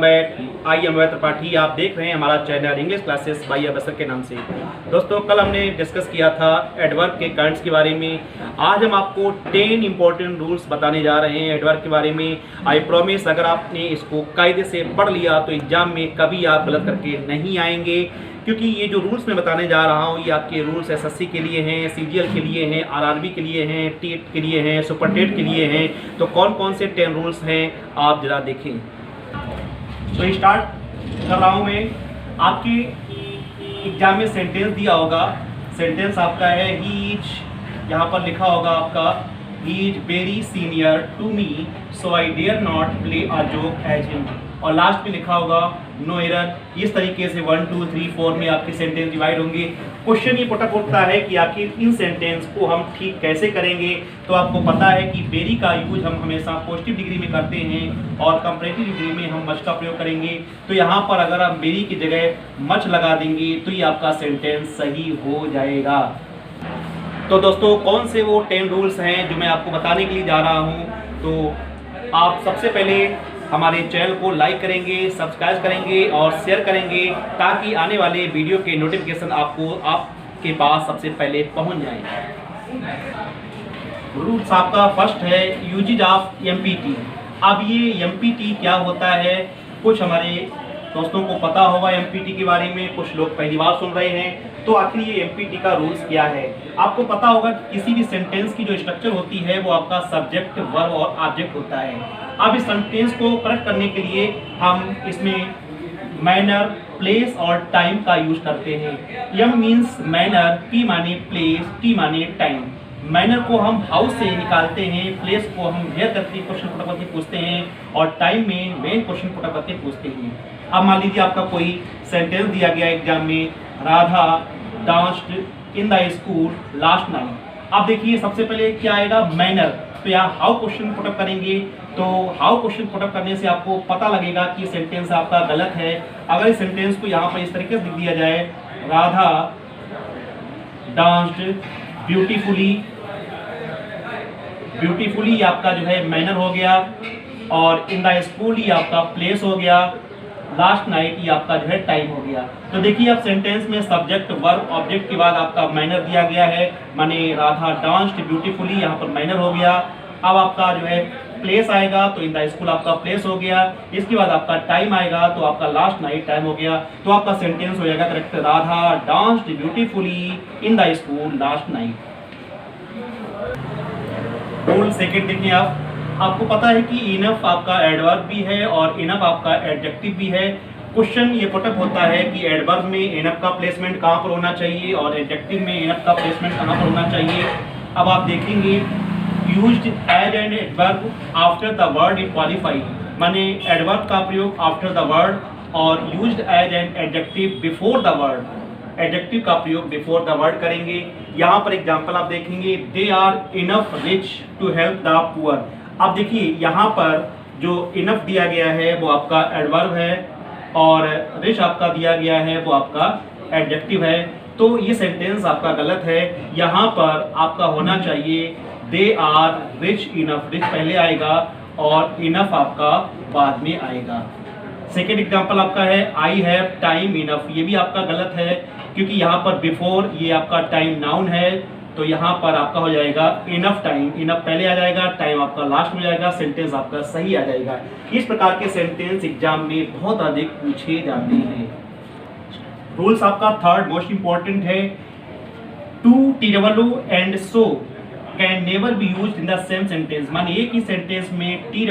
Back. I am Tripathi. आप देख रहे हैं हमारा चैनल इंग्लिश क्लासेस बाय अबसर के नाम से। दोस्तों, कल हमने डिस्कस किया था एडवर्ब के काइंड्स के बारे में। आज हम आपको 10 इंपॉर्टेंट रूल्स बताने जा रहे हैं एडवर्ब के बारे में। आई प्रॉमिस, अगर आपने इसको कायदे से पढ़ लिया तो एग्जाम में कभी आप गलत करके नहीं आएंगे, क्योंकि ये जो रूल्स मैं बताने जा रहा हूँ ये आपके रूल्स एसएससी के लिए हैं, सीजीएल के लिए हैं, आरआरबी के लिए हैं, टेट के लिए हैं, सुपर टेट के लिए हैं। तो कौन कौन से 10 रूल्स हैं आप जरा देखें। तो स्टार्ट कर रहा हूँ मैं। आपके एग्जाम में सेंटेंस दिया होगा। सेंटेंस आपका है ही इज, यहाँ पर लिखा होगा आपका he is very senior to me so I dare not play a joke as him, और लास्ट में लिखा होगा नो एरर। इस तरीके से 1 2 3 4 में आपके सेंटेंस डिवाइड होंगे। क्वेश्चन ये पुटअप होता है कि आखिर इन सेंटेंस को हम ठीक कैसे करेंगे। तो आपको पता है कि वेरी का यूज हम हमेशा पॉजिटिव डिग्री में करते हैं और कंपैरेटिव डिग्री में हम मच का प्रयोग करेंगे। तो यहाँ पर अगर आप वेरी की जगह मच लगा देंगे तो ये आपका सेंटेंस सही हो जाएगा। तो दोस्तों, कौन से वो 10 रूल्स हैं जो मैं आपको बताने के लिए जा रहा हूँ। तो आप सबसे पहले हमारे चैनल को लाइक करेंगे, सब्सक्राइब करेंगे और शेयर करेंगे, ताकि आने वाले वीडियो के नोटिफिकेशन आपके पास सबसे पहले पहुंच जाए। रूल्स आपका फर्स्ट है यूजेज ऑफ एमपीटी। अब ये एमपीटी क्या होता है, कुछ हमारे दोस्तों को पता होगा एमपीटी के बारे में, कुछ लोग पहली बार सुन रहे हैं। तो आखिर ये एमपीटी का रूल्स क्या है। आपको पता होगा किसी भी सेंटेंस की जो स्ट्रक्चर होती है वो आपका सब्जेक्ट, वर्ब और ऑब्जेक्ट होता है। अब इस सेंटेंस को करेक्ट करने के लिए हम इसमें मैनर, प्लेस और टाइम का यूज करते हैं। एम मीन्स मैनर, पी माने प्लेस, टी माने टाइम। मैनर को हम हाउस से निकालते हैं, प्लेस को हम वेयर करके क्वेश्चन पुट करके पूछते हैं और टाइम में मेन क्वेश्चन पुट करके पूछते हैं। अब मान लीजिए आपका कोई सेंटेंस दिया गया एग्जाम में, Radha danced in the school last night. अब देखिए सबसे पहले क्या आएगा, मैनर। तो यहाँ हाउ क्वेश्चन पुटअप करेंगे। तो हाउ क्वेश्चन पुटअप करने से आपको पता लगेगा कि सेंटेंस आपका गलत है। अगर इस सेंटेंस को यहाँ पर इस तरीके से लिख दिया जाए, राधा डांस्ड ब्यूटीफुली, ब्यूटीफुली आपका जो है मैनर हो गया, और इन द स्कूल ये आपका प्लेस हो गया, लास्ट नाइट ये आपका जो है टाइम हो गया। तो देखिए अब सेंटेंस में सब्जेक्ट, वर्ब, ऑब्जेक्ट के बाद आपका मैनर दिया गया है, माने राधा डांस्ड ब्यूटीफुली, यहाँ पर मैनर हो गया। अब आपका जो है प्लेस आएगा तो इन द स्कूल आपका प्लेस हो गया। इसके बाद आपका टाइम आएगा तो आपका लास्ट नाइट टाइम हो गया। तो आपका सेंटेंस हो जाएगा correct, Radha danced beautifully in the school last night. Rule second देखिए आप। आपको पता है कि इनफ आपका एडवर्ब भी है और इनफ आपका एडजेक्टिव भी है। क्वेश्चन ये पुटअप होता है कि एडवर्ब में इनफ का प्लेसमेंट कहाँ पर होना चाहिए और एडजेक्टिव में इनफ का प्लेसमेंट कहाँ पर होना चाहिए। अब आप देखेंगे used as an adverb after the word in qualify, माने एडवर्ब का प्रयोग आफ्टर द वर्ड, और used as an adjective before the word, adjective का प्रयोग बिफोर द वर्ड करेंगे। यहाँ पर एग्जाम्पल आप देखेंगे, they are enough rich to help the poor. अब देखिए यहाँ पर जो इनफ दिया गया है वो आपका एडवर्ब है और रिच आपका दिया गया है वो आपका एडजेक्टिव है। तो ये सेंटेंस आपका गलत है। यहाँ पर आपका होना चाहिए they are rich enough, rich पहले आएगा और इनफ आपका बाद में आएगा। सेकेंड एग्जाम्पल आपका है आई हैव टाइम इनफ। ये भी आपका गलत है क्योंकि यहाँ पर बिफोर ये आपका टाइम नाउन है, तो यहाँ पर आपका हो जाएगा इनफ टाइम, इनफ पहले आ जाएगा, टाइम आपका लास्ट में जाएगा, सेंटेंस आपका सही आ जाएगा। इस प्रकार के सेंटेंस एग्जाम में बहुत अधिक पूछे जाते हैं। रूल्स आपका थर्ड मोस्ट इंपॉर्टेंट है, too, T and so can never be used in the same sentence. माने एक ही सेंटेंस में टी,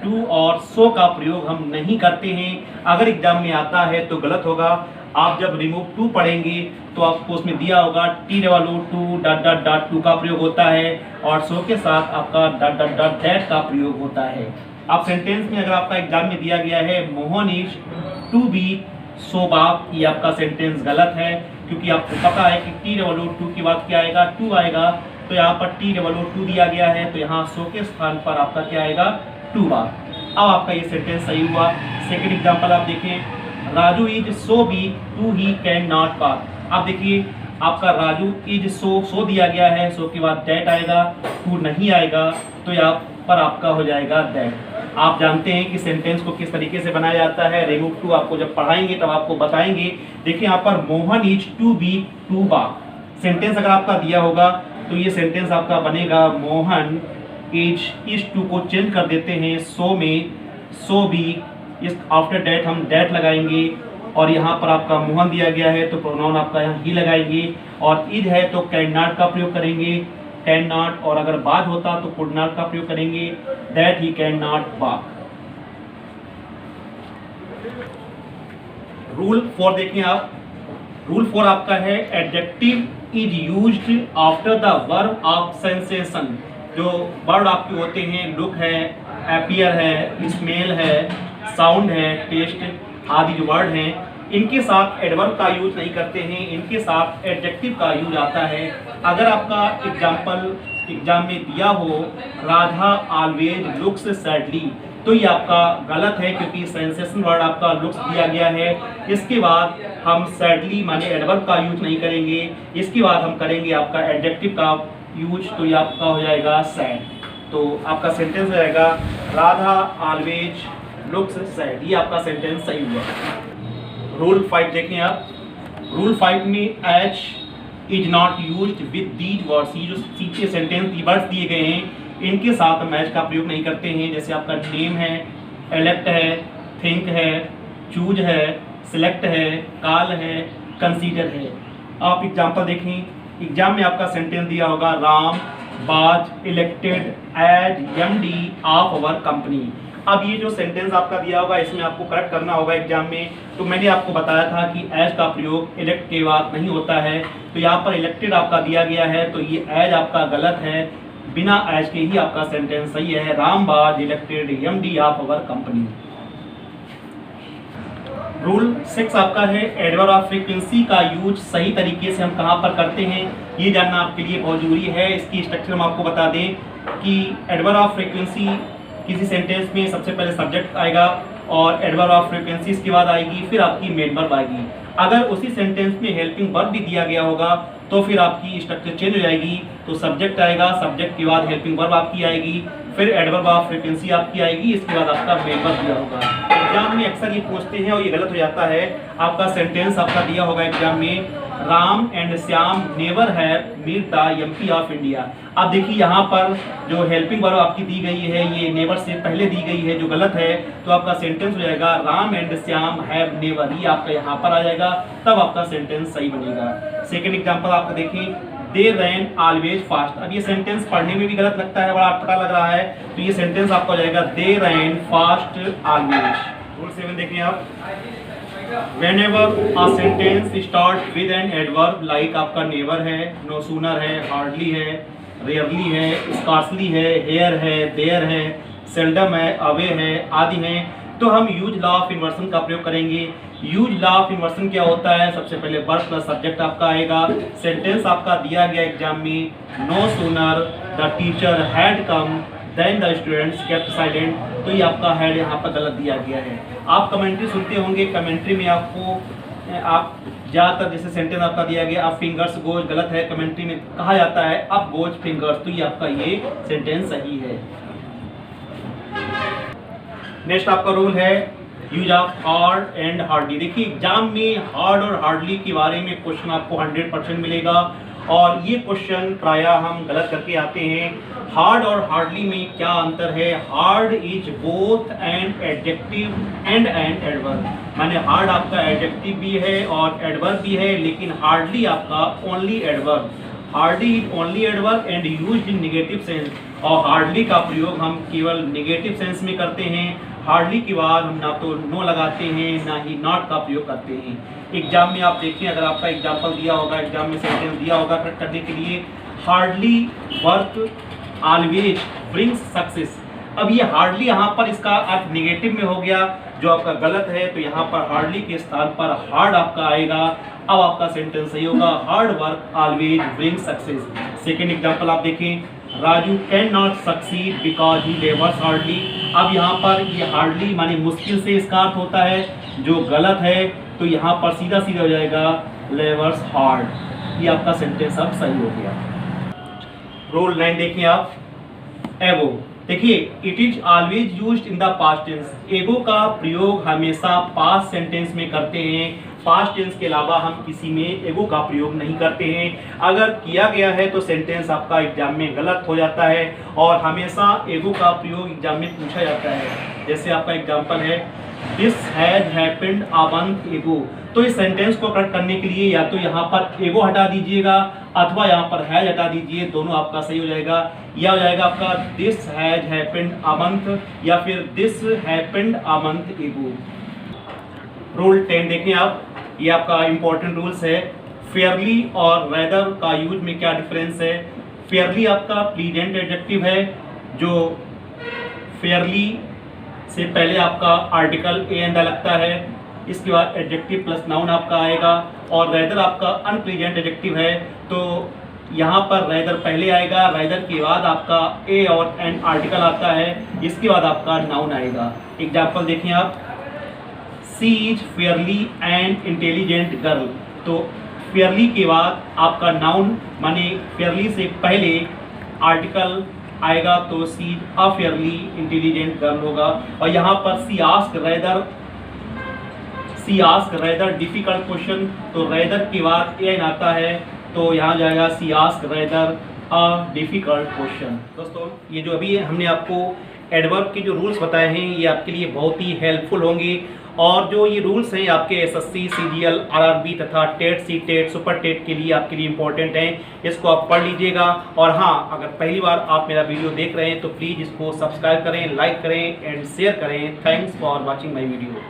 टू और सो का प्रयोग हम नहीं करते हैं। अगर एग्जाम में आता है तो गलत होगा। आप जब रिमूव टू पढ़ेंगे तो आपको उसमें दिया होगा T, to dot dot dot to का प्रयोग होता है और सो के साथ आपका डॉट डॉट डॉट दैट का प्रयोग होता है। आप सेंटेंस में अगर आपका एग्जाम में दिया गया है Mohan is to B Shobab, ये आपका सेंटेंस गलत है क्योंकि आपको पता है कि टी, टू के बाद क्या आएगा, टू आएगा। तो यहाँ पर टी, टू दिया गया है तो यहाँ सो के स्थान पर आपका क्या आएगा, टू बार। अब आपका ये सेंटेंस सही हुआ। सेकेंड एग्जाम्पल आप देखें, Raju is so be too he can not पार। आप देखिए आपका राजू इज सो दिया गया है, सो के बाद दैट आएगा, टू नहीं आएगा, तो यहाँ पर आपका हो जाएगा दैट। आप जानते हैं कि सेंटेंस को किस तरीके से बनाया जाता है। रिमूव टू आपको जब पढ़ाएंगे तब आपको बताएंगे। देखिए यहाँ पर Mohan is to be too bag. Sentence अगर आपका दिया होगा तो ये सेंटेंस आपका बनेगा मोहन इज टू को चेंज कर देते हैं सो में, सो बी। इस आफ्टर डेट हम डेट लगाएंगे और यहाँ पर आपका मोहन दिया गया है तो प्रोनाउन आपका यहाँ ही लगाएंगे। और इज है तो कैन नॉट का प्रयोग करेंगे, कैन नॉट। और अगर बाद होता तो कुड नॉट का प्रयोग करेंगे, that he can not walk. Rule 4 देखिए आप। रूल 4 आपका है adjective is used after the verb of sensation. जो वर्ड आपके होते हैं, लुक है, अपीयर है, स्मेल है, साउंड है, टेस्ट आदि जो वर्ड हैं, इनके साथ एडवर्ब का यूज नहीं करते हैं, इनके साथ एडजेक्टिव का यूज आता है। अगर आपका एग्जाम्पल एग्जाम में दिया हो राधा ऑलवेज लुक्स सैडली, तो ये आपका गलत है क्योंकि सेंसेशन वर्ड आपका लुक्स दिया गया है। इसके बाद हम सैडली माने एडवर्ब का यूज नहीं करेंगे, इसके बाद हम करेंगे आपका एडजेक्टिव का यूज, तो ये आपका हो जाएगा सैड। तो आपका सेंटेंस हो जाएगा राधा ऑलवेज लुक्स सैड। ये आपका सेंटेंस सही हुआ। रूल 5 देखें आप। रूल 5 में H is not used with these words. ये जो सीधे सेंटेंस वर्ड्स दिए गए हैं इनके साथ हम एच का प्रयोग नहीं करते हैं। जैसे आपका नेम है, एलेक्ट है, थिंक है, चूज है, सिलेक्ट है, कॉल है, कंसीडर है। आप एग्जाम्पल देखें। एग्जाम में आपका सेंटेंस दिया होगा Ram was elected as MD of our company. अब ये जो सेंटेंस आपका दिया होगा इसमें आपको करेक्ट करना होगा एग्जाम में। तो मैंने आपको बताया था कि एज का प्रयोग इलेक्ट के बाद नहीं होता है, तो यहाँ पर इलेक्टेड आपका दिया गया है तो ये एज आपका गलत है, बिना एज के ही आपका सेंटेंस सही है। Ram was elected MD of our company. Rule 6 आपका है एडवर्ब ऑफ फ्रीक्वेंसी का यूज सही तरीके से हम कहाँ पर करते हैं, ये जानना आपके लिए बहुत जरूरी है। इसकी स्ट्रक्चर हम आपको बता दें कि एडवर्ब ऑफ फ्रीक्वेंसी किसी सेंटेंस में सबसे पहले सब्जेक्ट आएगा और एडवर्ब ऑफ फ्रीक्वेंसी इसके बाद आएगी, फिर आपकी मेन वर्ब आएगी। अगर उसी सेंटेंस में हेल्पिंग वर्ब भी दिया गया होगा तो फिर आपकी स्ट्रक्चर चेंज हो जाएगी। तो सब्जेक्ट आएगा, सब्जेक्ट के बाद हेल्पिंग वर्ब आपकी आएगी, फिर एडवर्ब ऑफ फ्रीक्वेंसी आपकी आएगी, इसके बाद आपका मेन वर्ब दिया होगा। एग्जाम में अक्सर ये पूछते हैं और ये गलत हो जाता है। आपका सेंटेंस आपका दिया होगा एग्जाम में Ram and Shyam never have meet the MP of India. अब देखिए यहाँ पर जो हेल्पिंग वर्ब आपकी दी गई है ये नेवर से पहले दी गई है जो गलत है, तो आपका सेंटेंस हो जाएगा Ram and Shyam have never. ये आपका यहाँ पर आ जाएगा, तब आपका सेंटेंस सही बनेगा। सेकेंड एग्जाम्पल आपको देखिए दे रैन ऑलवेज फास्ट। अब ये सेंटेंस पढ़ने में भी गलत लगता है, बड़ा अटपटा लग रहा है, तो ये सेंटेंस आपका हो जाएगा दे रैन फास्ट ऑलवेज। रूल 7 देखिए आप। Whenever a sentence start with an adverb like आपका never है, no sooner है, hardly है, rarely है, scarcely है, here है, there है, seldom है, away है आदि हैं, तो हम यूज लॉ ऑफ इन्वर्सन का प्रयोग करेंगे। यूज लॉ ऑफ इन्वर्सन क्या होता है? सबसे पहले वर्ब प्लस सब्जेक्ट आपका आएगा। सेंटेंस आपका दिया गया एग्जाम में no sooner the teacher had come than the students kept silent, तो ये आपका हैड यहाँ पर गलत दिया गया है। आप कमेंट्री सुनते होंगे, कमेंट्री में आपको आप ज़्यादातर जैसे सेंटेंस आपका दिया गया अब फिंगर्स गोज गलत है, कमेंट्री में कहा जाता है अब गोज फिंगर्स, तो ये आपका ये सेंटेंस सही है। नेक्स्ट आपका रूल है use of hard and hardly. देखिए एग्जाम में हार्ड और हार्डली के बारे में क्वेश्चन आपको 100% मिलेगा और ये क्वेश्चन प्रायः हम गलत करके आते हैं। हार्ड और हार्डली में क्या अंतर है? Hard is both an adjective and an adverb, माने हार्ड आपका एडजेक्टिव भी है और एडवर्ब भी है, लेकिन हार्डली आपका only adverb. Hardly is only adverb and used in negative sense, और हार्डली का प्रयोग हम केवल नेगेटिव सेंस में करते हैं। हार्डली के बाद हम ना तो नो लगाते हैं ना ही नॉट का प्रयोग करते हैं। एग्जाम में आप देखिए, अगर आपका एग्जाम्पल दिया होगा, एग्जाम में सेंटेंस दिया होगा करेक्ट करने के लिए hardly work always brings success. अब ये हार्डली यहाँ पर इसका अर्थ नेगेटिव में हो गया जो आपका गलत है, तो यहाँ पर हार्डली के स्थान पर हार्ड आपका आएगा। अब आपका सेंटेंस सही होगा hard work always brings success. Second example आप देखें Raju can not succeed because he levers hardly. अब यहाँ पर ये हार्डली माने मुश्किल से इसका अर्थ होता है जो गलत है, तो यहाँ पर सीधा सीधा हो जाएगा लेवर्स हार्ड। ये आपका सेंटेंस अब सही हो गया। रूल 9 देखिए आप। एवो देखिए, it is always used in the past tense. Ago का प्रयोग हमेशा पास्ट सेंटेंस में करते हैं। पास्ट टेंस के अलावा हम किसी में एगो का प्रयोग नहीं करते हैं। अगर किया गया है तो सेंटेंस आपका एग्जाम में गलत हो जाता है और हमेशा एगो का प्रयोग एग्जाम में पूछा जाता है। जैसे आपका एग्जाम्पल है, this has happened a month एगो। तो इस सेंटेंस को करेक्ट करने के लिए या तो यहाँ पर एगो हटा दीजिएगा अथवा यहाँ पर हैज हटा दीजिए, दोनों आपका सही हो जाएगा। या हो जाएगा आपका this has happened a month या फिर दिस हैपेंड अ मंथ एगो। रूल 10 देखें आप, ये आपका इंपॉर्टेंट रूल्स है। फेयरली और रेदर का यूज में क्या डिफरेंस है। फेयरली आपका प्लीजेंट एडजेक्टिव है, जो फेयरली से पहले आपका आर्टिकल ए एंड लगता है, इसके बाद एडजेक्टिव प्लस नाउन आपका आएगा। और रेदर आपका अनप्लीजेंट एडजेक्टिव है, तो यहाँ पर रेदर पहले आएगा, रेदर के बाद आपका ए और एन आर्टिकल आता है, इसके बाद आपका नाउन आएगा। एग्जाम्पल देखें आप, she is fairly and intelligent girl. तो फेयरली के बाद आपका नाउन माने फेयरली से पहले आर्टिकल आएगा, तो she is a fairly intelligent girl होगा। और यहाँ पर she ask rather difficult question, तो रेदर के बाद एन आता है, तो यहाँ जाएगा she ask rather a difficult question. दोस्तों, ये जो अभी हमने आपको एडवर्ब के जो रूल्स बताए हैं ये आपके लिए बहुत ही हेल्पफुल होंगे। और जो ये रूल्स हैं आपके एसएससी, सीजीएल, आरआरबी तथा TET, C TET, super TET के लिए आपके लिए इंपॉर्टेंट हैं। इसको आप पढ़ लीजिएगा। और हाँ, अगर पहली बार आप मेरा वीडियो देख रहे हैं तो प्लीज़ इसको सब्सक्राइब करें, लाइक करें एंड शेयर करें। Thanks for watching my video.